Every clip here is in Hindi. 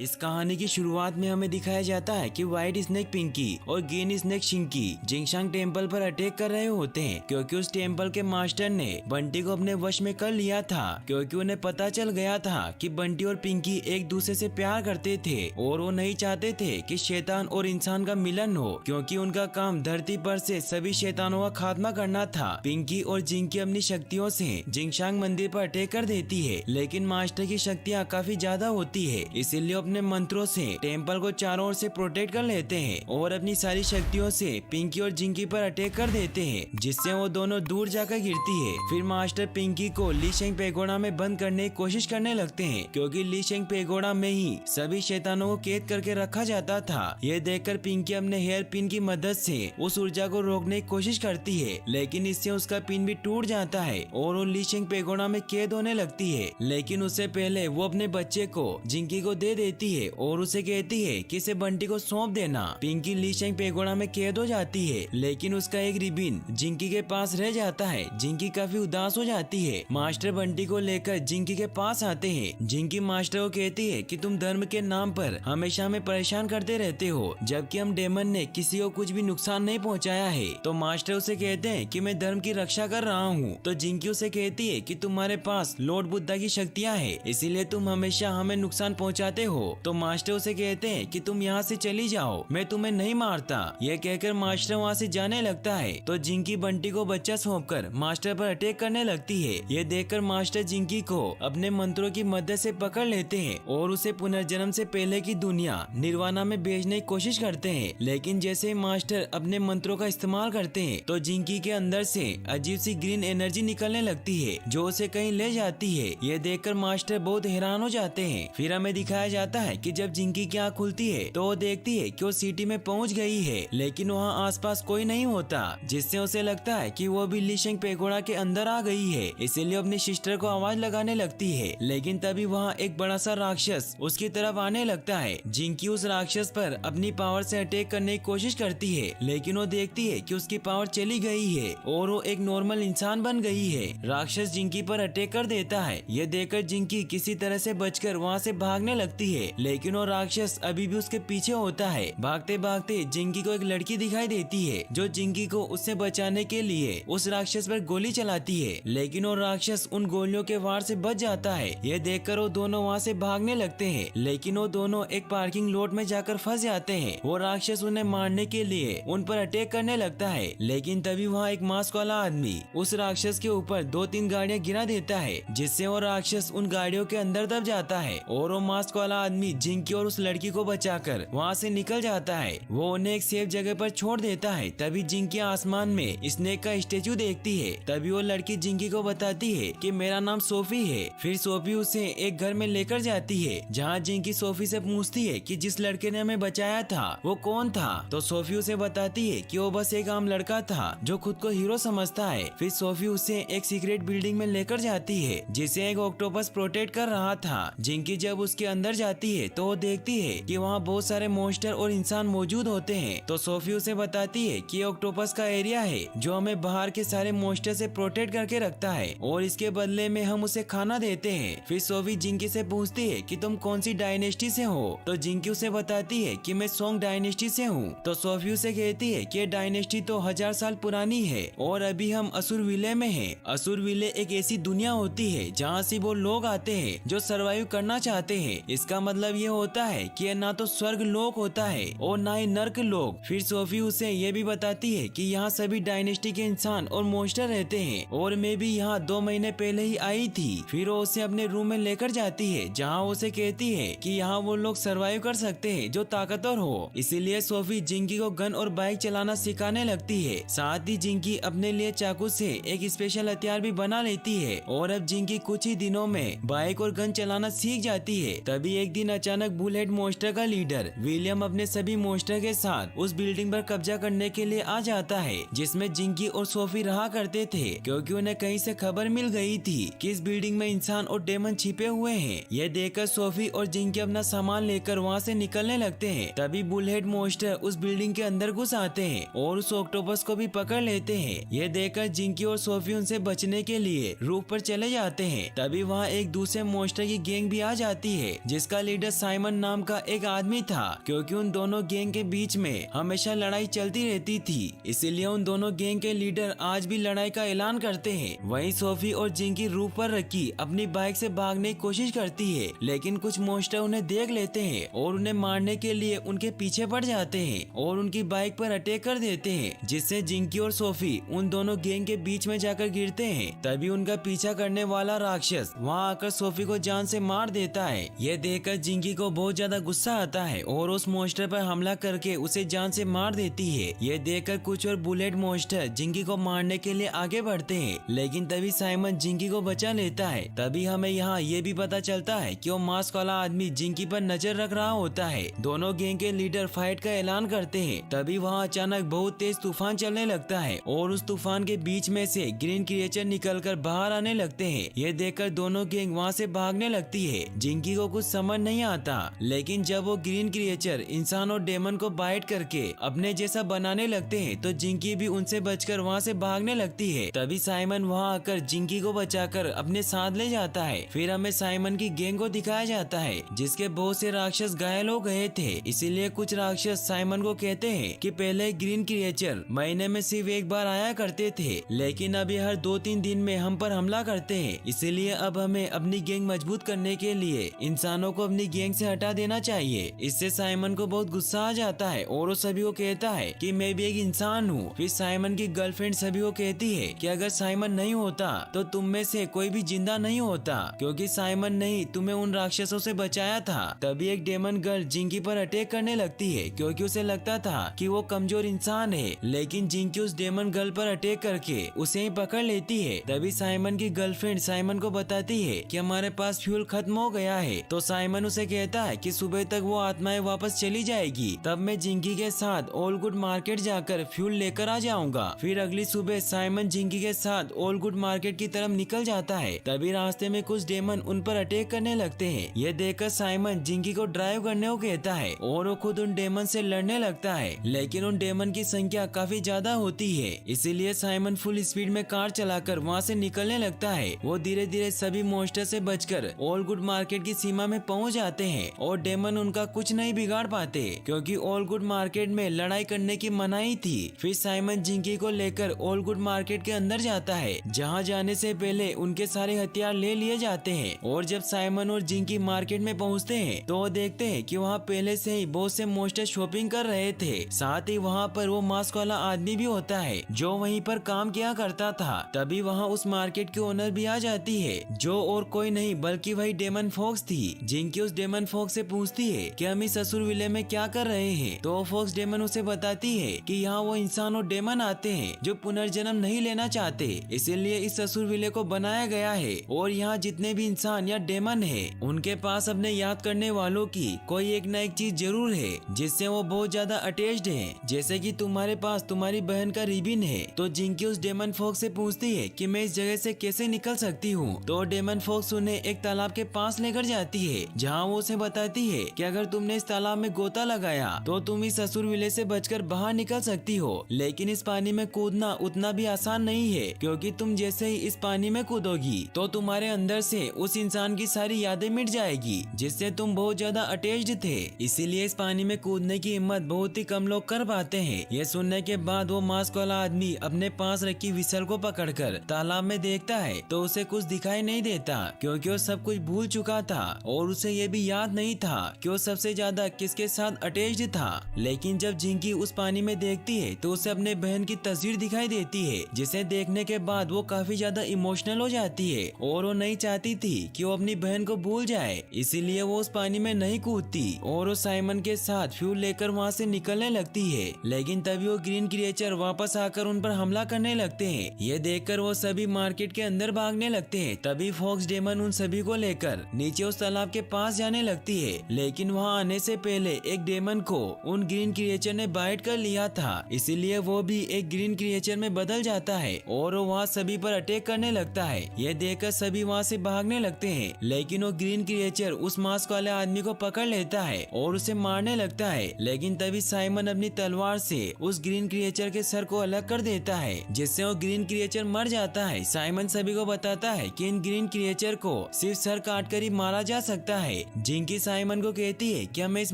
इस कहानी की शुरुआत में हमें दिखाया जाता है कि व्हाइट स्नेक पिंकी और ग्रीन स्नेक शिंकी जिंगशांग टेम्पल पर अटैक कर रहे होते हैं, क्योंकि उस टेम्पल के मास्टर ने बंटी को अपने वश में कर लिया था, क्योंकि उन्हें पता चल गया था कि बंटी और पिंकी एक दूसरे से प्यार करते थे और वो नहीं चाहते थे कि शैतान और इंसान का मिलन हो, क्योंकि उनका काम धरती पर से सभी शैतानों का खात्मा करना था। पिंकी और जिंकी अपनी शक्तियों से जिंगशांग मंदिर पर अटैक कर देती है, लेकिन मास्टर की शक्तियाँ काफी ज्यादा होती है, इसीलिए अपने मंत्रों से टेम्पल को चारों ओर से प्रोटेक्ट कर लेते हैं और अपनी सारी शक्तियों से पिंकी और जिंकी पर अटैक कर देते हैं, जिससे वो दोनों दूर जाकर गिरती है। फिर मास्टर पिंकी को लीशेंग पेगोडा में बंद करने की कोशिश करने लगते हैं, क्योंकि लीशेंग पेगोडा में ही सभी शैतानों को कैद करके रखा जाता था। ये देखकर पिंकी अपने हेयर पिन की मदद से उस ऊर्जा को रोकने की कोशिश करती है, लेकिन इससे उसका पिन भी टूट जाता है और वो लीशेंग पेगोडा में कैद होने लगती है। लेकिन उससे पहले वो अपने बच्चे को जिंकी को दे देती है और उसे कहती है कि इसे बंटी को सौंप देना। पिंकी लीशेंग पेगोडा में कैद हो जाती है, लेकिन उसका एक रिबिन जिंकी के पास रह जाता है। जिंकी काफी उदास हो जाती है। मास्टर बंटी को लेकर जिंकी के पास आते हैं। जिंकी मास्टर को कहती है कि तुम धर्म के नाम पर हमेशा हमें परेशान करते रहते हो, जबकि हम डेमन ने किसी को कुछ भी नुकसान नहीं पहुंचाया है। तो मास्टर उसे कहते हैं कि मैं धर्म की रक्षा कर रहा हूँ। तो जिंकी उसे कहती है कि तुम्हारे पास लॉर्ड बुद्धा की शक्तियाँ है, इसीलिए तुम हमेशा हमें नुकसान पहुँचाते हो। तो मास्टर उसे कहते हैं कि तुम यहाँ से चली जाओ, मैं तुम्हें नहीं मारता। यह कहकर मास्टर वहाँ से जाने लगता है। तो जिंकी बंटी को बच्चा सौंपकर मास्टर पर अटैक करने लगती है। ये देखकर मास्टर जिंकी को अपने मंत्रों की मदद से पकड़ लेते हैं और उसे पुनर्जन्म से पहले की दुनिया निर्वाणा में भेजने की कोशिश करते हैं। लेकिन जैसे ही मास्टर अपने मंत्रों का इस्तेमाल करते हैं, तो जिंकी के अंदर से अजीब सी ग्रीन एनर्जी निकलने लगती है, जो उसे कहीं ले जाती है। ये देखकर मास्टर बहुत हैरान हो जाते हैं। फिर हमें दिखाया जाता है कि जब जिंकी की आँख खुलती है तो वो देखती है कि वो सिटी में पहुंच गई है, लेकिन वहाँ आसपास कोई नहीं होता, जिससे उसे लगता है कि वो भी लीशेंग पेगोडा के अंदर आ गई है। इसीलिए अपनी सिस्टर को आवाज लगाने लगती है, लेकिन तभी वहाँ एक बड़ा सा राक्षस उसकी तरफ आने लगता है। जिंकी उस राक्षस पर अपनी पावर से अटैक करने की कोशिश करती है, लेकिन वो देखती है कि उसकी पावर चली गई है और वो एक नॉर्मल इंसान बन गई है। राक्षस जिंकी पर अटैक कर देता है। ये देखकर जिंकी किसी तरह से बचकर वहाँ से भागने लगती है, लेकिन वो राक्षस अभी भी उसके पीछे होता है। भागते भागते जिंकी को एक लड़की दिखाई देती है, जो जिंकी को उससे बचाने के लिए उस राक्षस पर गोली चलाती है, लेकिन वो राक्षस उन गोलियों के वार से बच जाता है। ये देखकर वो दोनों वहाँ से भागने लगते हैं, लेकिन वो दोनों एक पार्किंग लॉट में जाकर फंस जाते हैं। वो राक्षस उन्हें मारने के लिए उन पर अटैक करने लगता है, लेकिन तभी वहाँ एक मास्क वाला आदमी उस राक्षस के ऊपर 2-3 गाड़ियाँ गिरा देता है, जिससे वो राक्षस उन गाड़ियों के अंदर दब जाता है और वो मास्क वाला आदमी जिंकी और उस लड़की को बचाकर वहाँ से निकल जाता है। वो उन्हें एक सेफ जगह पर छोड़ देता है। तभी जिंकी आसमान में स्नेक का स्टेचू देखती है। तभी वो लड़की जिंकी को बताती है कि मेरा नाम सोफी है। फिर सोफी उसे एक घर में लेकर जाती है, जहाँ जिंकी सोफी से पूछती है कि जिस लड़के ने हमें बचाया था वो कौन था। तो सोफी उसे बताती है कि वो बस एक आम लड़का था जो खुद को हीरो समझता है। फिर सोफी उसे एक सीक्रेट बिल्डिंग में लेकर जाती है, जिसे एक ऑक्टोपस प्रोटेक्ट कर रहा था। जिंकी जब उसके अंदर जाती है तो वो देखती है कि वहाँ बहुत सारे मॉन्स्टर और इंसान मौजूद होते हैं। तो सोफी उसे बताती है कि ऑक्टोपस का एरिया है जो हमें बाहर के सारे मॉन्स्टर से प्रोटेक्ट करके रखता है और इसके बदले में हम उसे खाना देते हैं। फिर सोफी जिंकी से पूछती है कि तुम कौन सी डायनेस्टी से हो। तो जिंकी उसे बताती है कि मैं सोंग डायनेस्टी से हूँ। तो सोफी उसे कहती है कि ये डायनेस्टी तो 1000 साल पुरानी है और अभी हम असुर विले में हैं। असुर विले एक ऐसी दुनिया होती है जहाँ से वो लोग आते हैं जो सरवाइव करना चाहते हैं। इसका मतलब ये होता है कि ना तो स्वर्ग लोक होता है और ना ही नर्क लोक। फिर सोफी उसे ये भी बताती है कि यहाँ सभी डायनेस्टी के इंसान और मॉन्स्टर रहते हैं और मैं भी यहाँ 2 महीने पहले ही आई थी। फिर वो उसे अपने रूम में लेकर जाती है, जहाँ उसे कहती है कि यहाँ वो लोग सरवाइव कर सकते हैं जो ताकतवर हो। इसीलिए सोफी जिंकी को गन और बाइक चलाना सिखाने लगती है। साथ ही जिंकी अपने लिए चाकू से एक स्पेशल हथियार भी बना लेती है और अब जिंकी कुछ ही दिनों में बाइक और गन चलाना सीख जाती है। तभी एक दिन अचानक बुलहेड मॉन्स्टर का लीडर विलियम अपने सभी मॉन्स्टर के साथ उस बिल्डिंग पर कब्जा करने के लिए आ जाता है, जिसमें जिंकी और सोफी रहा करते थे, क्योंकि उन्हें कहीं से खबर मिल गई थी कि इस बिल्डिंग में इंसान और डेमन छिपे हुए हैं। यह देखकर सोफी और जिंकी अपना सामान लेकर वहाँ से निकलने लगते हैं। तभी बुलहेड मॉन्स्टर उस बिल्डिंग के अंदर घुस आते हैं और उस ऑक्टोपस को भी पकड़ लेते हैं। यह देखकर जिंकी और सोफी उनसे बचने के लिए रूफ पर चले जाते हैं। तभी वहाँ एक दूसरे मॉन्स्टर की गैंग भी आ जाती है, जिसका लीडर साइमन नाम का एक आदमी था, क्योंकि उन दोनों गैंग के बीच में हमेशा लड़ाई चलती रहती थी। इसीलिए उन दोनों गैंग के लीडर आज भी लड़ाई का ऐलान करते हैं। वहीं सोफी और जिंकी रूफ पर रखी अपनी बाइक से भागने की कोशिश करती है, लेकिन कुछ मॉन्स्टर उन्हें देख लेते हैं और उन्हें मारने के लिए उनके पीछे पड़ जाते हैं और उनकी बाइक पर अटैक कर देते हैं, जिससे जिंकी और सोफी उन दोनों गैंग के बीच में जाकर गिरते हैं। तभी उनका पीछा करने वाला राक्षस वहां आकर सोफी को जान से मार देता है। यह देखकर जिंकी को बहुत ज्यादा गुस्सा आता है और उस मॉन्स्टर पर हमला करके उसे जान से मार देती है। यह देखकर कुछ और बुलेट मॉन्स्टर जिंकी को मारने के लिए आगे बढ़ते हैं, लेकिन तभी साइमन जिंकी को बचा लेता है। तभी हमें यहाँ ये भी पता चलता है कि वो मास्क वाला आदमी जिंकी पर नजर रख रहा होता है। दोनों गैंग के लीडर फाइट का ऐलान करते हैं। तभी वहाँ अचानक बहुत तेज तूफान चलने लगता है और उस तूफान के बीच में से ग्रीन क्रिएचर निकलकर बाहर आने लगते हैं। ये देखकर दोनों गैंग वहाँ से भागने लगती है। जिंकी को कुछ समझ नहीं आता, लेकिन जब वो ग्रीन क्रिएचर इंसान और डेमन को बाइट करके अपने जैसा बनाने लगते हैं तो जिंकी भी उनसे बचकर वहाँ से भागने लगती है। तभी साइमन वहाँ आकर जिंकी को बचाकर अपने साथ ले जाता है। फिर हमें साइमन की गैंग को दिखाया जाता है, जिसके बहुत से राक्षस घायल हो गए थे। इसीलिए कुछ राक्षस साइमन को कहते हैं कि पहले ग्रीन क्रिएचर महीने में सिर्फ एक बार आया करते थे, लेकिन अभी हर 2-3 दिन में हम पर हमला करते हैं। इसीलिए अब हमें अपनी गैंग मजबूत करने के लिए इंसानों को अपनी गैंग से हटा देना चाहिए। इससे साइमन को बहुत गुस्सा आ जाता है और वो सभी को कहता है कि मैं भी एक इंसान हूँ। फिर साइमन की गर्लफ्रेंड सभी को कहती है कि अगर साइमन नहीं होता तो तुम में से कोई भी जिंदा नहीं होता, क्योंकि साइमन ने ही तुम्हें उन राक्षसों से बचाया था। तभी एक डेमन गर्ल जिंकी पर अटैक करने लगती है, क्योंकि उसे लगता था कि वो कमजोर इंसान है, लेकिन जिंकी उस डेमन गर्ल पर अटैक करके उसे ही पकड़ लेती है। तभी साइमन की गर्लफ्रेंड साइमन को बताती है कि हमारे पास फ्यूल खत्म हो गया है। तो साइमन उसे कहता है कि सुबह तक वो आत्माएं वापस चली जाएगी, तब मैं जिंकी के साथ ऑल गुड मार्केट जाकर फ्यूल लेकर आ जाऊंगा। फिर अगली सुबह साइमन जिंकी के साथ ऑल गुड मार्केट की तरफ निकल जाता है। तभी रास्ते में कुछ डेमन उन पर अटैक करने लगते हैं। यह देखकर साइमन जिंकी को ड्राइव करने को कहता है और वो खुद उन डेमन से लड़ने लगता है, लेकिन उन डेमन की संख्या काफी ज्यादा होती है। इसीलिए साइमन फुल स्पीड में कार चलाकर वहाँ से निकलने लगता है। वो धीरे धीरे सभी मॉन्स्टर से बचकर ऑल गुड मार्केट की सीमा में पहुँच जाते हैं और डेमन उनका कुछ नहीं बिगाड़ पाते, क्योंकि ऑल गुड मार्केट में लड़ाई करने की मनाही थी। फिर साइमन जिंकी को लेकर ऑल गुड मार्केट के अंदर जाता है, जहाँ जाने से पहले उनके सारे हथियार ले लिए जाते हैं। और जब साइमन और जिंकी मार्केट में पहुँचते हैं तो वो देखते हैं कि वहाँ पहले से ही बहुत से मॉन्स्टर शॉपिंग कर रहे थे। साथ ही वहाँ पर वो मास्क वाला आदमी भी होता है जो वहीं पर काम किया करता था। तभी वहाँ उस मार्केट की ओनर भी आ जाती है, जो और कोई नहीं बल्कि वही डेमन फॉक्स थी। जिंकी उस डेमन फॉक्स से पूछती है कि हम इस ससुर विले में क्या कर रहे हैं, तो फॉक्स डेमन उसे बताती है कि यहाँ वो इंसान और डेमन आते हैं जो पुनर्जन्म नहीं लेना चाहते, इसीलिए इस ससुर विले को बनाया गया है। और यहाँ जितने भी इंसान या डेमन है उनके पास अपने याद करने वालों की कोई एक न एक चीज जरूर है, जिससे वो बहुत ज्यादा अटैच्ड है। जैसे कि तुम्हारे पास तुम्हारी बहन का रिबिन है। तो जिंकी उस डेमन फॉक्स से पूछती है कि मैं इस जगह से कैसे निकल सकती हूँ। तो डेमन फॉक्स उन्हें एक तालाब के पास लेकर जाती है, जहाँ वो उसे बताती है कि अगर तुमने इस तालाब में गोता लगाया तो तुम इस ससुर विले से बचकर बाहर निकल सकती हो। लेकिन इस पानी में कूदना उतना भी आसान नहीं है, क्योंकि तुम जैसे ही इस पानी में कूदोगी तो तुम्हारे अंदर से उस इंसान की सारी यादें मिट जाएगी, जिससे तुम बहुत ज्यादा अटैच्ड थे। इसीलिए इस पानी में कूदने की हिम्मत बहुत ही कम लोग कर पाते हैं। ये सुनने के बाद वो मास्क वाला आदमी अपने पास रखी विसल को पकड़कर तालाब में देखता है तो उसे कुछ दिखाई नहीं देता, क्योंकि वो सब कुछ भूल चुका था और उसे ये भी याद नहीं था कि वो सबसे ज्यादा किसके साथ अटैच्ड था। लेकिन जब जिंकी उस पानी में देखती है तो उसे अपने बहन की तस्वीर दिखाई देती है, जिसे देखने के बाद वो काफी ज्यादा इमोशनल हो जाती है और वो नहीं चाहती थी कि वो अपनी बहन को भूल जाए। इसीलिए वो उस पानी में नहीं कूदती और वो साइमन के साथ फ्यूल लेकर वहाँ से निकलने लगती है। लेकिन तभी वो ग्रीन क्रिएचर वापस आकर उन पर हमला करने लगते हैं। ये देखकर वो सभी मार्केट के अंदर भागने लगते हैं। तभी फॉक्स डेमन उन सभी को लेकर नीचे उस तालाब के पास जाने लगती है, लेकिन वहाँ आने से पहले एक डेमन को उन ग्रीन क्रिएचर ने बाइट कर लिया था। इसीलिए वो भी एक ग्रीन क्रिएचर में बदल जाता है और वो वहाँ सभी पर अटैक करने लगता है। ये देखकर सभी वहाँ से भागने लगते हैं, लेकिन वो ग्रीन क्रिएचर उस मास्क वाले आदमी को पकड़ लेता है और उसे मारने लगता है। लेकिन तभी साइमन अपनी तलवार से उस ग्रीन क्रिएचर के सर को अलग कर देता है, जिससे वो ग्रीन क्रिएचर मर जाता है। साइमन सभी को बताता है कि इन ग्रीन क्रिएचर को सिर्फ सर काट कर ही मारा जा सकता है, है। जिंकी साइमन को कहती है कि हमें इस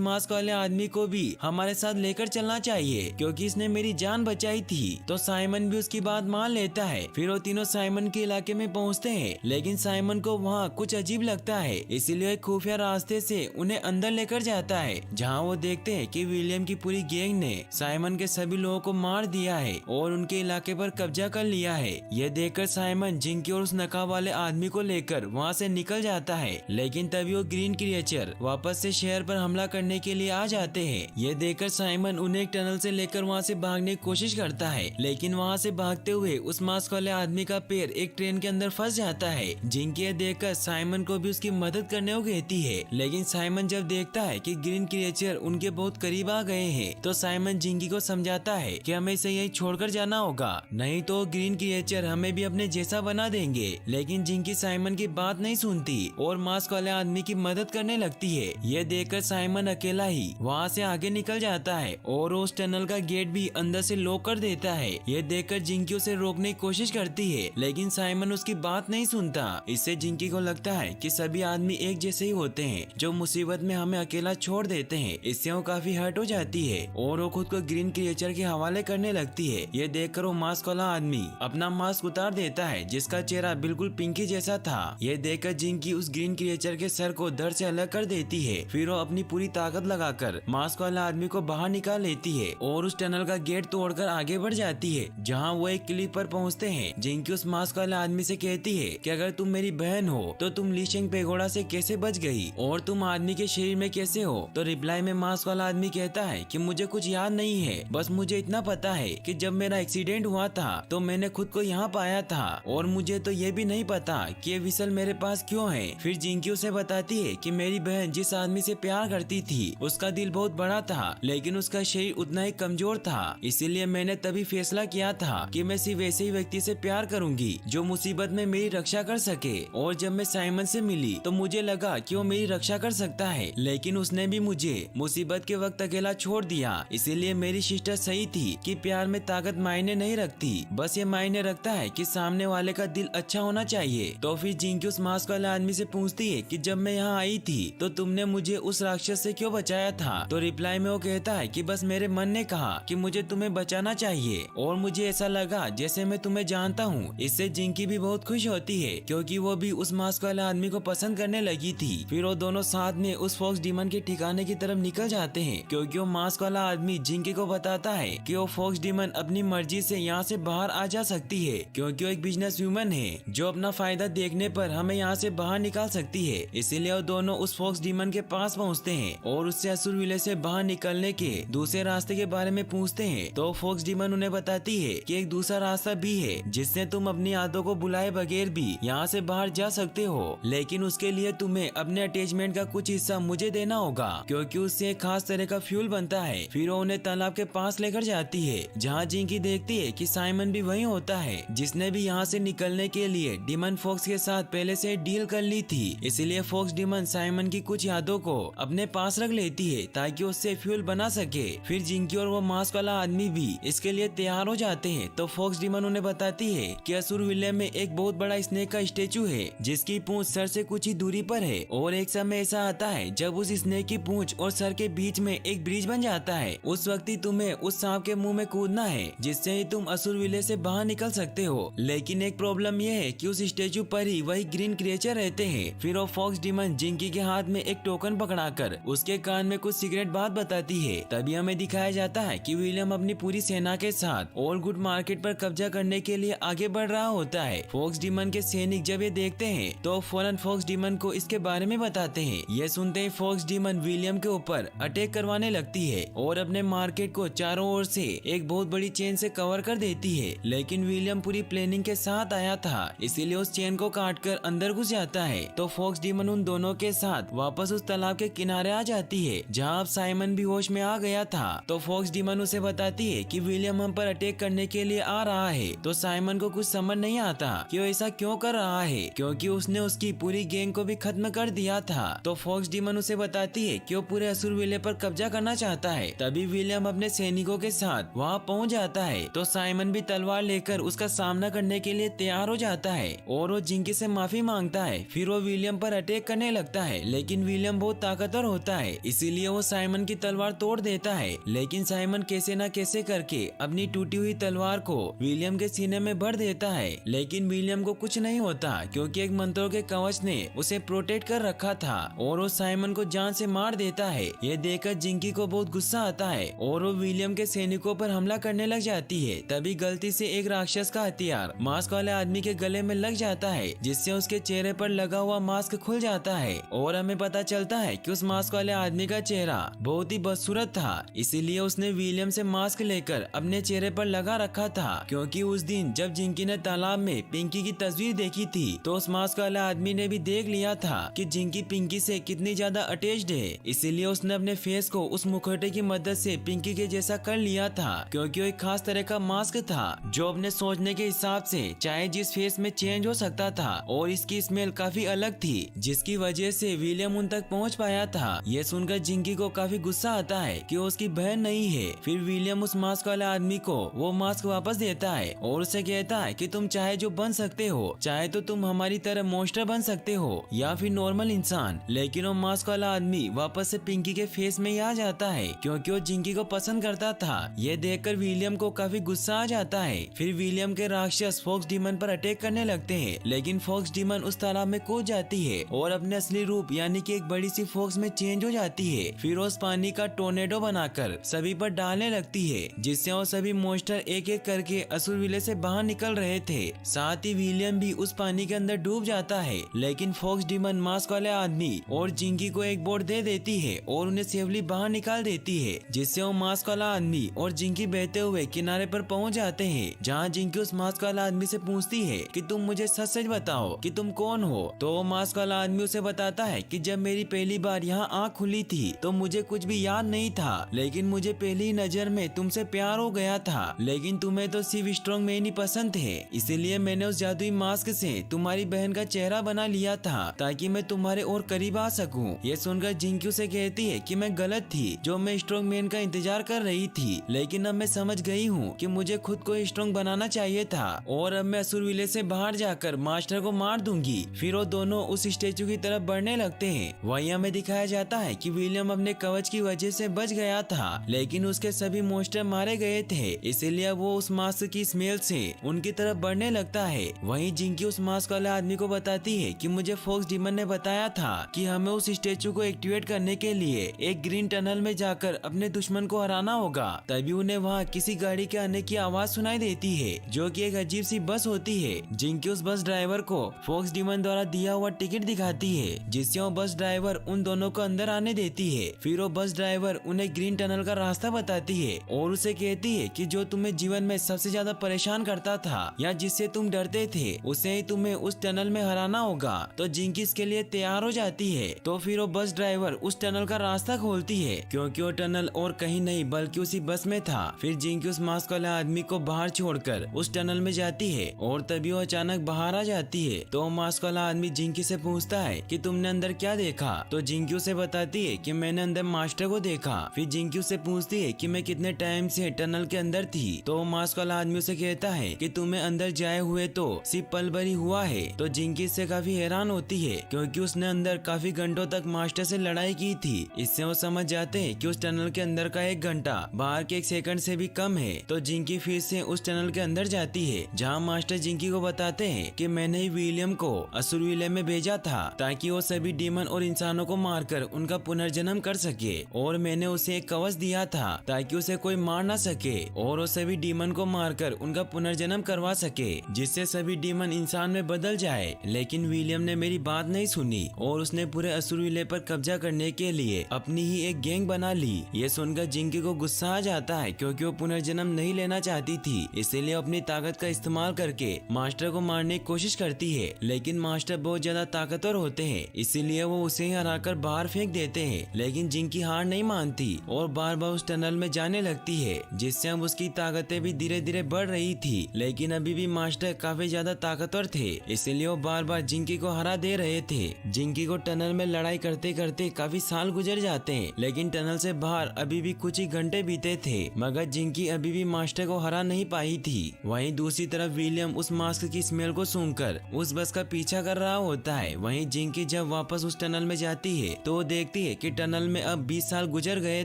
मास्क वाले आदमी को भी हमारे साथ लेकर चलना चाहिए क्योंकि इसने मेरी जान बचाई थी। तो साइमन भी उसकी बात मान लेता है। फिर वो तीनों साइमन के इलाके में पहुंचते हैं, लेकिन साइमन को वहाँ कुछ अजीब लगता है, इसीलिए एक खुफिया रास्ते से उन्हें अंदर लेकर जाता है, जहाँ वो देखते हैं कि विलियम की पूरी गैंग ने साइमन के सभी लोगों को मार दिया है और उनके इलाके पर कब्जा कर लिया है। यह देखकर साइमन जिंकी और उस नकाब वाले आदमी को लेकर वहाँ से निकल जाता है, लेकिन तभी वो ग्रीन क्रिएचर वापस से शहर पर हमला करने के लिए आ जाते हैं। ये देखकर साइमन उन्हें एक टनल से लेकर वहाँ से भागने की कोशिश करता है, लेकिन वहाँ से भागते हुए उस मास्क वाले आदमी का पैर एक ट्रेन के अंदर फंस जाता है। जिंकी ये देखकर साइमन को भी उसकी मदद करने को कहती है, लेकिन साइमन जब देखता है कि ग्रीन क्रिएचर उनके बहुत करीब आ गए हैं, तो साइमन जिंकी को समझाता है कि हमें इसे यही छोड़कर जाना होगा, नहीं तो ग्रीन क्रिएचर हमें भी अपने जैसा बना देंगे। लेकिन जिंकी साइमन की बात नहीं सुनती और मास्क वाले आदमी की मदद करने लगती है। ये देखकर साइमन अकेला ही वहाँ से आगे निकल जाता है और उस टनल का गेट भी अंदर से लॉक कर देता है। ये देखकर जिंकी उसे रोकने की कोशिश करती है, लेकिन साइमन उसकी बात नहीं सुनता। इससे जिंकी को लगता है कि सभी आदमी एक जैसे ही होते हैं जो मुसीबत में हमें अकेला छोड़ देते हैं। इससे वो काफी हर्ट हो जाती है और वो खुद को ग्रीन क्रिएचर के हवाले करने लगती है। ये देखकर वो मास्क वाला आदमी अपना मास्क उतार देता है, जिसका चेहरा बिल्कुल पिंकी जैसा था। ये देखकर जिंकी उस ग्रीन क्रिएचर के सर को धड़ से अलग कर देती है। फिर वो अपनी पूरी ताकत लगाकर मास्क वाला आदमी को बाहर निकाल लेती है और उस टनल का गेट तोड़कर आगे बढ़ जाती है, जहाँ वो एक क्लिफ पर पहुँचते हैं। जिंकी उस मास्क वाले आदमी से कहती है कि अगर तुम मेरी बहन हो तो तुम लीशेंग पेगोडा से कैसे बच गई और तुम आदमी के शरीर में कैसे हो। तो रिप्लाई में मास्क वाला आदमी कहता है कि मुझे कुछ याद नहीं है, बस मुझे इतना पता है कि जब मेरा एक्सीडेंट हुआ था तो मैंने खुद को यहाँ पाया था और मुझे तो ये भी नहीं पता कि ये विसल मेरे पास क्यों है। फिर जिंकी उसे बताती है कि मेरी बहन जिस आदमी से प्यार करती थी उसका दिल बहुत बड़ा था, लेकिन उसका शरीर उतना ही कमजोर था, इसीलिए मैंने तभी फैसला किया था कि मैं सिर्फ वैसे ही व्यक्ति से प्यार करूंगी जो मुसीबत में मेरी रक्षा कर सके। और जब मैं साइमन से मिली तो मुझे लगा कि वो मेरी रक्षा कर सकता है, लेकिन उसने भी मुझे मुसीबत के वक्त अकेला छोड़ दिया। इसीलिए मेरी सिस्टर सही थी कि प्यार में ताकत मायने नहीं रखती, बस ये मायने रखता है कि सामने वाले का दिल अच्छा होना चाहिए। तो फिर जिंकी उस मास्क वाले आदमी से पूछती है कि जब मैं यहाँ आई थी तो तुमने मुझे उस राक्षस से क्यों बचाया था। तो रिप्लाई में वो कहता है कि बस मेरे मन ने कहा कि मुझे तुम्हें बचाना चाहिए और मुझे ऐसा लगा जैसे मैं तुम्हें जानता हूँ। इससे जिंकी भी बहुत खुश होती है क्योंकि वो भी उस मास्क वाले आदमी को पसंद करने लगी थी। फिर वो दोनों साथ में उस फॉक्स डीमन के ठिकाने की तरफ निकल जाते हैं, क्योंकि वो मास्क वाला आदमी जिंकी को बताता है कि वो फॉक्स डीमन अपनी मर्जी से यहाँ से बाहर आ जा सकती है, क्योंकि वो एक बिजनेस वूमन है जो अपना फायदा देखने पर हमें यहाँ से बाहर निकाल सकती है। इसीलिए वो दोनों उस फॉक्स डीमन के पास पहुँचते हैं और उससे असुर विले से बाहर निकलने के दूसरे रास्ते के बारे में पूछते हैं। तो फॉक्स डीमन उन्हें बताती है कि एक दूसरा रास्ता भी है जिससे तुम अपनी यादों को बुलाए बगैर भी यहाँ से बाहर जा सकते हो, लेकिन उसके लिए तुम्हें अपने अटैचमेंट का कुछ हिस्सा मुझे देना होगा, क्योंकि उससे एक खास तरह का फ्यूल बनता है। फिर वो उन्हें तालाब के पास लेकर जाती है, जहाँ जिंकी देखती है कि साइमन भी वही होता है जिसने भी यहाँ से निकलने के लिए डीमन फॉक्स के साथ पहले से डील कर ली थी। इसीलिए फॉक्स डीमन साइमन की कुछ यादों को अपने पास रख लेती है ताकि उससे फ्यूल बना सके। फिर जिंकी और वो मास्क वाला आदमी भी इसके लिए तैयार हो जाते हैं। तो फॉक्स डीमन उन्हें बताती है कि असुर विले में एक बहुत बड़ा स्नेक का स्टेचू है जिसकी पूंछ सर से कुछ ही दूरी पर है, और एक समय ऐसा आता है जब उस स्नेक की पूंछ और सर के बीच में एक ब्रिज बन जाता है। उस वक्त ही तुम्हें उस सांप के मुंह में कूदना है, जिससे ही तुम असुर विले से बाहर निकल सकते हो। लेकिन एक प्रॉब्लम यह है कि उस स्टेचू पर ही वही ग्रीन क्रिएचर रहते हैं। फिर वो फॉक्स डीमन जिंकी के हाथ में एक टोकन पकड़ाकर उसके कान में कुछ सीक्रेट बात बताती है। तभी हमें दिखाया जाता है कि विलियम अपनी पूरी सेना के साथ ऑल गुड मार्केट पर कब्जा करने के लिए आगे बढ़ रहा होता है। फॉक्स डीमन के सैनिक जब ये देखते हैं तो फौरन फॉक्स डीमन को इसके बारे में बताते हैं। ये सुनते ही फॉक्स डीमन विलियम के ऊपर अटैक करवाने लगती है और अपने मार्केट को चारों ओर से एक बहुत बड़ी चेन से कवर कर देती है। लेकिन विलियम पूरी प्लानिंग के साथ आया था, इसीलिए उस चेन को काटकर अंदर घुस जाता है। तो फॉक्स डीमन उन दोनों के साथ वापस उस तालाब के किनारे आ जाती है, जहाँ अब साइमन भी होश में आ गया था। तो फॉक्स डीमन उसे बताती है कि विलियम हम पर अटैक करने के लिए आ रहा है। तो साइमन को कुछ समझ नहीं आता कि वो ऐसा क्यों कर रहा है, क्योंकि उसने उसकी पूरी गैंग को भी खत्म कर दिया था। तो फॉक्स डीमन उसे बताती है कि वो पूरे असुर विले पर कब्जा करना चाहता है। तभी विलियम अपने सैनिकों के साथ वहाँ पहुँच जाता है। तो साइमन भी तलवार लेकर उसका सामना करने के लिए तैयार हो जाता है और वो जिंकी से माफी मांगता है। फिर वो विलियम पर अटैक करने लगता लगता है, लेकिन विलियम बहुत ताकतवर होता है, इसीलिए वो साइमन की तलवार तोड़ देता है। लेकिन साइमन कैसे न कैसे करके अपनी टूटी हुई तलवार को विलियम के सीने में भर देता है, लेकिन विलियम को कुछ नहीं होता क्योंकि एक मंत्रों के कवच ने उसे प्रोटेक्ट कर रखा था और वो साइमन को जान से मार देता है। ये देखकर जिंकी को बहुत गुस्सा आता है और वो विलियम के सैनिकों पर हमला करने लग जाती है। तभी गलती से एक राक्षस का हथियार मास्क वाले आदमी के गले में लग जाता है, जिससे उसके चेहरे पर लगा हुआ मास्क खुल जाता है और हमें पता चलता है कि उस मास्क वाले आदमी का चेहरा बहुत ही बदसूरत था, इसीलिए उसने विलियम से मास्क लेकर अपने चेहरे पर लगा रखा था। क्योंकि उस दिन जब जिंकी ने तालाब में पिंकी की तस्वीर देखी थी तो उस मास्क वाले आदमी ने भी देख लिया था कि जिंकी पिंकी से कितनी ज्यादा अटैच्ड है, इसीलिए उसने अपने फेस को उस मुखौटे की मदद से पिंकी के जैसा कर लिया था। क्योंकि वो एक खास तरह का मास्क था जो अपने सोचने के हिसाब से चाहे जिस फेस में चेंज हो सकता था और इसकी स्मेल काफी अलग थी, जिसकी वजह से विलियम उन तक पहुंच पाया था। ये सुनकर जिंकी को काफी गुस्सा आता है कि वो उसकी बहन नहीं है। फिर विलियम उस मास्क वाले आदमी को वो मास्क वापस देता है और उसे कहता है कि तुम चाहे जो बन सकते हो, चाहे तो तुम हमारी तरह मॉन्स्टर बन सकते हो या फिर नॉर्मल इंसान। लेकिन वो मास्क वाला आदमी वापस से पिंकी के फेस में ही आ जाता है क्योंकि वो जिंकी को पसंद करता था। ये देखकर विलियम को काफी गुस्सा आ जाता है। फिर विलियम के राक्षस फॉक्स डीमन पर अटैक करने लगते हैं, लेकिन फॉक्स डीमन उस तालाब में कूद जाती है और अपने असली रूप यानी कि एक बड़ी सी फॉक्स में चेंज हो जाती है। फिर उस पानी का टोर्नेडो बनाकर सभी पर डालने लगती है, जिससे वो सभी मॉन्स्टर एक एक करके असुर विले से बाहर निकल रहे थे। साथ ही विलियम भी उस पानी के अंदर डूब जाता है, लेकिन फॉक्स डीमन मास्क वाले आदमी और जिंकी को एक बोट दे देती है और उन्हें सेफली बाहर निकाल देती है, जिससे वो मास्क वाला आदमी और जिंकी बहते हुए किनारे पर पहुंच जाते हैं, जहां जिंकी उस मास्क वाला आदमी से पूछती है कि तुम मुझे सच सच बताओ कि तुम कौन हो। तो वो मास्क वाला आदमी उसे बताता है कि जब मेरी पहली बार यहाँ आँख खुली थी तो मुझे कुछ भी याद नहीं था, लेकिन मुझे पहली नजर में तुमसे प्यार हो गया था, लेकिन तुम्हें तो सिर्फ स्ट्रॉन्ग मैन ही पसंद है, इसीलिए मैंने उस जादुई मास्क से तुम्हारी बहन का चेहरा बना लिया था ताकि मैं तुम्हारे और करीब आ सकूं। ये सुनकर जिंकी उसे कहती है कि मैं गलत थी, जो मैं स्ट्रॉन्ग मैन का इंतजार कर रही थी, लेकिन अब मैं समझ गई हूँ कि मुझे खुद को स्ट्रॉन्ग बनाना चाहिए था और अब मैं असुर विले से बाहर जाकर मास्टर को मार दूंगी। फिर वो दोनों उस स्टेचू की तरफ बढ़ने लगते हैं। वहीं हमें दिखाया जाता है कि विलियम अपने कवच की वजह से बच गया था, लेकिन उसके सभी मॉन्स्टर मारे गए थे, इसीलिए वो उस मास्क की स्मेल से उनकी तरफ बढ़ने लगता है। वहीं जिंकी उस मास्क वाले आदमी को बताती है कि मुझे फॉक्स डीमन ने बताया था कि हमें उस स्टेचू को एक्टिवेट करने के लिए एक ग्रीन टनल में जाकर अपने दुश्मन को हराना होगा। तभी उन्हें वहाँ किसी गाड़ी के आने की आवाज सुनाई देती है, जो कि एक अजीब सी बस होती है। जिंकी उस बस ड्राइवर को फॉक्स डीमन द्वारा दिया हुआ टिकट दिखाती है, जिससे वो बस ड्राइवर उन दोनों को अंदर आने देती है। फिर वो बस ड्राइवर उन्हें ग्रीन टनल का रास्ता बताती है और उसे कहती है कि जो तुम्हें जीवन में सबसे ज्यादा परेशान करता था या जिससे तुम डरते थे, उसे ही तुम्हें उस टनल में हराना होगा। तो जिंकी इसके लिए तैयार हो जाती है। तो फिर वो बस ड्राइवर उस टनल का रास्ता खोलती है, क्योंकि वो टनल और कहीं नहीं बल्कि उसी बस में था। फिर जिंकी उस मास्क वाले आदमी को बाहर छोड़कर उस टनल में जाती है और तभी वो अचानक बाहर आ जाती है। तो मास्क वाला आदमी जिंकी से पूछता है कि तुमने अंदर क्या देखा। तो जिंकी उसे बताती है कि मैंने अंदर मास्टर को देखा। फिर जिंकी उसे पूछती है कि मैं कितने टाइम से टनल के अंदर थी। तो मास्क वाला आदमी उसे कहता है कि तुम्हें अंदर जाए हुए तो सिर्फ पल भर ही हुआ है। तो जिंकी इससे काफी हैरान होती है, क्योंकि उसने अंदर काफी घंटों तक मास्टर से लड़ाई की थी। इससे वो समझ जाते हैं कि उस टनल के अंदर का 1 घंटा बाहर के 1 सेकंड से भी कम है। तो जिंकी फिर से उस टनल के अंदर जाती है, जहाँ मास्टर जिंकी को बताते हैं कि मैंने ही विलियम को असुर विले में भेजा था ताकि वो सभी डीमन और इंसानों को मारकर उनका पुनर्जन्म कर सके, और मैंने उसे एक कवच दिया था ताकि उसे कोई मार ना सके और वो सभी डीमन को मारकर उनका पुनर्जन्म करवा सके, जिससे सभी डीमन इंसान में बदल जाए। लेकिन विलियम ने मेरी बात नहीं सुनी और उसने पूरे असुर विले पर कब्जा करने के लिए अपनी ही एक गैंग बना ली। ये सुनकर जिंकी को गुस्सा आ जाता है, क्योंकि वो पुनर्जन्म नहीं लेना चाहती थी, इसीलिए अपनी ताकत का इस्तेमाल करके मास्टर को मारने की कोशिश करती है। लेकिन मास्टर बहुत ज्यादा ताकतवर होते हैं, इसीलिए वो उसे ही हराकर बाहर फेंक देते हैं। लेकिन जिंकी हार नहीं मानती और बार बार उस टनल में जाने लगती है, जिससे अब उसकी ताकतें भी धीरे धीरे बढ़ रही थी। लेकिन अभी भी मास्टर काफी ज्यादा ताकतवर थे, इसलिए वो बार बार जिंकी को हरा दे रहे थे। जिंकी को टनल में लड़ाई करते करते काफी साल गुजर जाते हैं, लेकिन टनल से बाहर अभी भी कुछ ही घंटे बीते थे, मगर जिंकी अभी भी मास्टर को हरा नहीं पाई थी। वहीं दूसरी तरफ विलियम उस मास्क की स्मेल को सूंघकर उस बस का पीछा कर रहा होता है। वहीं जिंकी जब जब वापस उस टनल में जाती है तो वो देखती है कि टनल में अब 20 साल गुजर गए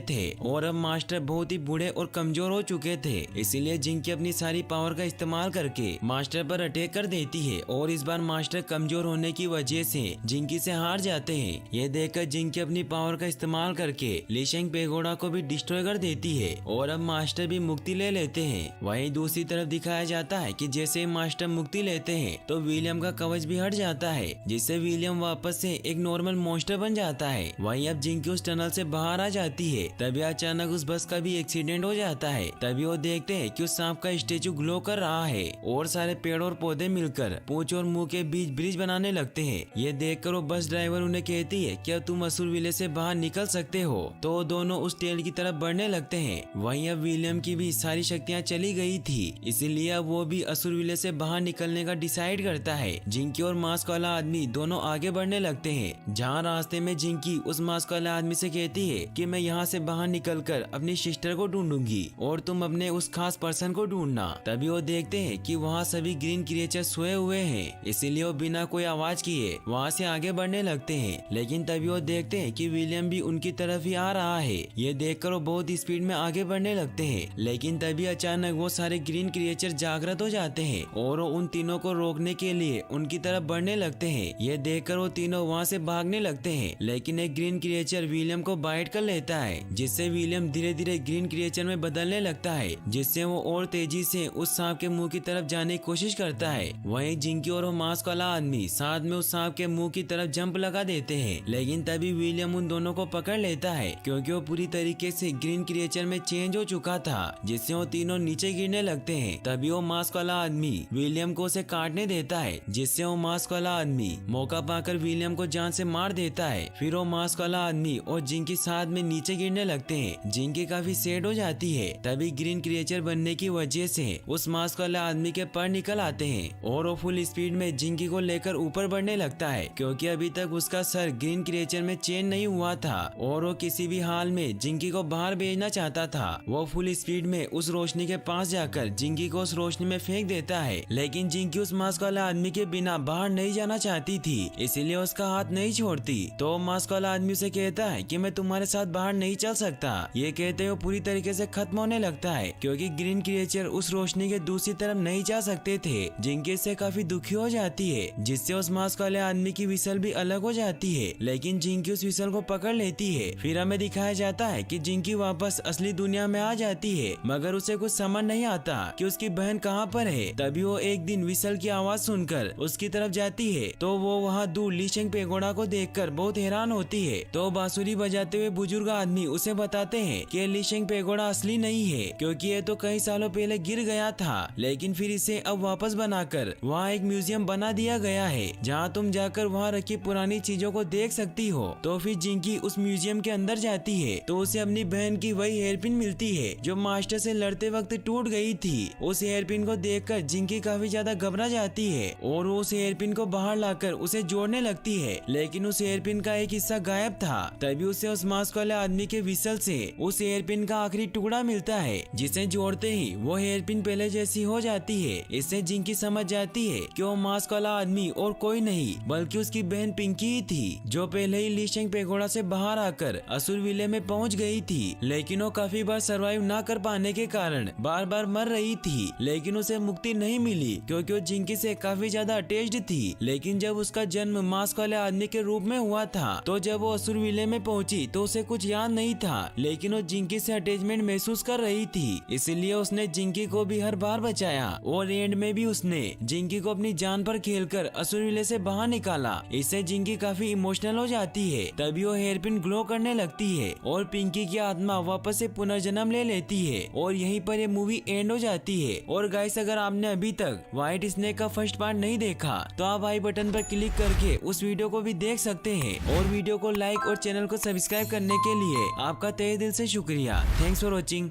थे और अब मास्टर बहुत ही बूढ़े और कमजोर हो चुके थे। इसीलिए जिंकी अपनी सारी पावर का इस्तेमाल करके मास्टर पर अटैक कर देती है और इस बार मास्टर कमजोर होने की वजह से जिंकी से हार जाते हैं। ये देखकर जिंकी अपनी पावर का इस्तेमाल करके लीशेंग पेगोडा को भी डिस्ट्रॉय कर देती है और अब मास्टर भी मुक्ति ले लेते हैं। वहीं दूसरी तरफ दिखाया जाता है कि जैसे ही मास्टर मुक्ति लेते हैं तो विलियम का कवच भी हट जाता है, जिससे विलियम वापस से एक नॉर्मल मॉन्स्टर बन जाता है। वहीं अब जिंकी उस टनल से बाहर आ जाती है, तभी अचानक उस बस का भी एक्सीडेंट हो जाता है। तभी वो देखते हैं कि उस सांप का स्टेचू ग्लो कर रहा है और सारे पेड़ और पौधे मिलकर पूंछ और मुंह के बीच ब्रिज बनाने लगते हैं। ये देखकर वो बस ड्राइवर उन्हें कहती है कि अब तुम असुर विले से बाहर निकल सकते हो। तो दोनों उस टेल की तरफ बढ़ने लगते हैं। वहीं अब विलियम की भी सारी शक्तियाँ चली गई थी, इसीलिए अब वो भी असुर विले से बाहर निकलने का डिसाइड करता है। जिंकी और मास्क वाला आदमी दोनों आगे बढ़ने लगते हैं, जहाँ रास्ते में जिंकी उस मास्क वाले आदमी से कहती है कि मैं यहाँ से बाहर निकलकर अपनी सिस्टर को ढूंढूंगी और तुम अपने उस खास पर्सन को ढूंढना। तभी वो देखते हैं कि वहाँ सभी ग्रीन क्रिएचर सोए हुए हैं, इसीलिए वो बिना कोई आवाज किए वहाँ से आगे बढ़ने लगते हैं। लेकिन तभी वो देखते हैं कि विलियम भी उनकी तरफ ही आ रहा है। ये देखकर वो बहुत स्पीड में आगे बढ़ने लगते हैं, लेकिन तभी अचानक वो सारे ग्रीन क्रिएचर जागृत हो जाते हैं और वो उन तीनों को रोकने के लिए उनकी तरफ बढ़ने लगते हैं। ये देखकर वो तीनों वहाँ से भागने लगते हैं, लेकिन एक ग्रीन क्रिएचर विलियम को बाइट कर लेता है, जिससे विलियम धीरे धीरे ग्रीन क्रिएचर में बदलने लगता है, जिससे वो और तेजी से उस सांप के मुंह की तरफ जाने की कोशिश करता है। वहीं जिंकी और वो मास्क वाला आदमी साथ में उस सांप के मुंह की तरफ जंप लगा देते हैं, लेकिन तभी विलियम उन दोनों को पकड़ लेता है, क्योंकि वो पूरी तरीके से ग्रीन क्रिएचर में चेंज हो चुका था, जिससे वो तीनों नीचे गिरने लगते हैं। तभी वो मास्क वाला आदमी विलियम को उसे काटने देता है, जिससे वो मास्क वाला आदमी मौका पाकर विलियम को जान से मार देता है। फिर वो मास्क वाला आदमी और जिंकी साथ में नीचे गिरने लगते हैं। जिंकी काफी सैड हो जाती है। तभी ग्रीन क्रिएचर बनने की वजह से उस मास्क वाले आदमी के पर निकल आते हैं और वो फुल स्पीड में जिंकी को लेकर ऊपर बढ़ने लगता है, क्योंकि अभी तक उसका सर ग्रीन क्रिएचर में चेंज नहीं हुआ था और वो किसी भी हाल में जिंकी को बाहर भेजना चाहता था। वो फुल स्पीड में उस रोशनी के पास जाकर जिंकी को उस रोशनी में फेंक देता है, लेकिन जिंकी उस मास्क वाले आदमी के बिना बाहर नहीं जाना चाहती थी, इसीलिए उसका हाथ नहीं छोड़ती। तो मास्क वाला आदमी उसे कहता है कि मैं तुम्हारे साथ बाहर नहीं चल सकता। ये कहते हुए पूरी तरीके से खत्म होने लगता है, क्योंकि ग्रीन क्रिएचर उस रोशनी के दूसरी तरफ नहीं जा सकते थे। जिंकी इससे काफी दुखी हो जाती है, जिससे उस मास्क वाले आदमी की विसल भी अलग हो जाती है, लेकिन जिंकी उस विसल को पकड़ लेती है। फिर हमें दिखाया जाता है कि जिंकी वापस असली दुनिया में आ जाती है, मगर उसे कुछ समझ नहीं आता कि उसकी बहन कहाँ पर है। तभी वो एक दिन विसल की आवाज सुनकर उसकी तरफ जाती है, तो वो वहाँ दूर लीशेंग पेगोडा को देखकर बहुत हैरान होती है। तो बांसुरी बजाते हुए बुजुर्ग आदमी उसे बताते हैं कि लीशेंग पेगोडा असली नहीं है, क्योंकि ये तो कई सालों पहले गिर गया था, लेकिन फिर इसे अब वापस बनाकर वहाँ एक म्यूजियम बना दिया गया है, जहाँ तुम जाकर वहाँ रखी पुरानी चीजों को देख सकती हो। तो फिर जिंकी उस म्यूजियम के अंदर जाती है, तो उसे अपनी बहन की वही हेयरपिन मिलती है जो मास्टर से लड़ते वक्त टूट गई थी। उस हेयरपिन को देखकर जिंकी काफी ज्यादा घबरा जाती है और वो उस हेयरपिन को बाहर लाकर उसे जोड़ने लगती है, लेकिन उस हेयरपिन का एक हिस्सा गायब था। तभी उसे उस मास्क वाले आदमी के विसल से उस हेयरपिन का आखिरी टुकड़ा मिलता है, जिसे जोड़ते ही वो हेयरपिन पहले जैसी हो जाती है। इससे जिंकी समझ जाती है कि वो मास्क वाला आदमी और कोई नहीं बल्कि उसकी बहन पिंकी ही थी, जो पहले ही लीशेंग पेगोडा से बाहर आकर असुर विले में पहुंच गई थी, लेकिन वो काफी बार सरवाइव ना कर पाने के कारण बार बार मर रही थी। लेकिन उसे मुक्ति नहीं मिली, क्योंकि वो जिंकी से काफी ज्यादा अटैच्ड थी। लेकिन जब उसका जन्म मास्क वाले आदमी के रूप में हुआ था, तो जब वो असुर विले में पहुंची तो उसे कुछ याद नहीं था, लेकिन वो जिंकी से अटैचमेंट महसूस कर रही थी, इसलिए उसने जिंकी को भी हर बार बचाया और एंड में भी उसने जिंकी को अपनी जान पर खेलकर असुर विले से बाहर निकाला। इससे जिंकी काफी इमोशनल हो जाती है। तभी वो हेयरपिन ग्लो करने लगती है और पिंकी की आत्मा वापस से पुनर्जन्म ले लेती है और यहीं पर ये मूवी एंड हो जाती है। और गाइस, अगर आपने अभी तक व्हाइट स्नेक का फर्स्ट पार्ट नहीं देखा तो आप आई बटन पर क्लिक करके उस वीडियो को भी देख सकते हैं। और वीडियो को लाइक और चैनल को सब्सक्राइब करने के लिए आपका तहे दिल से शुक्रिया। Thanks for watching.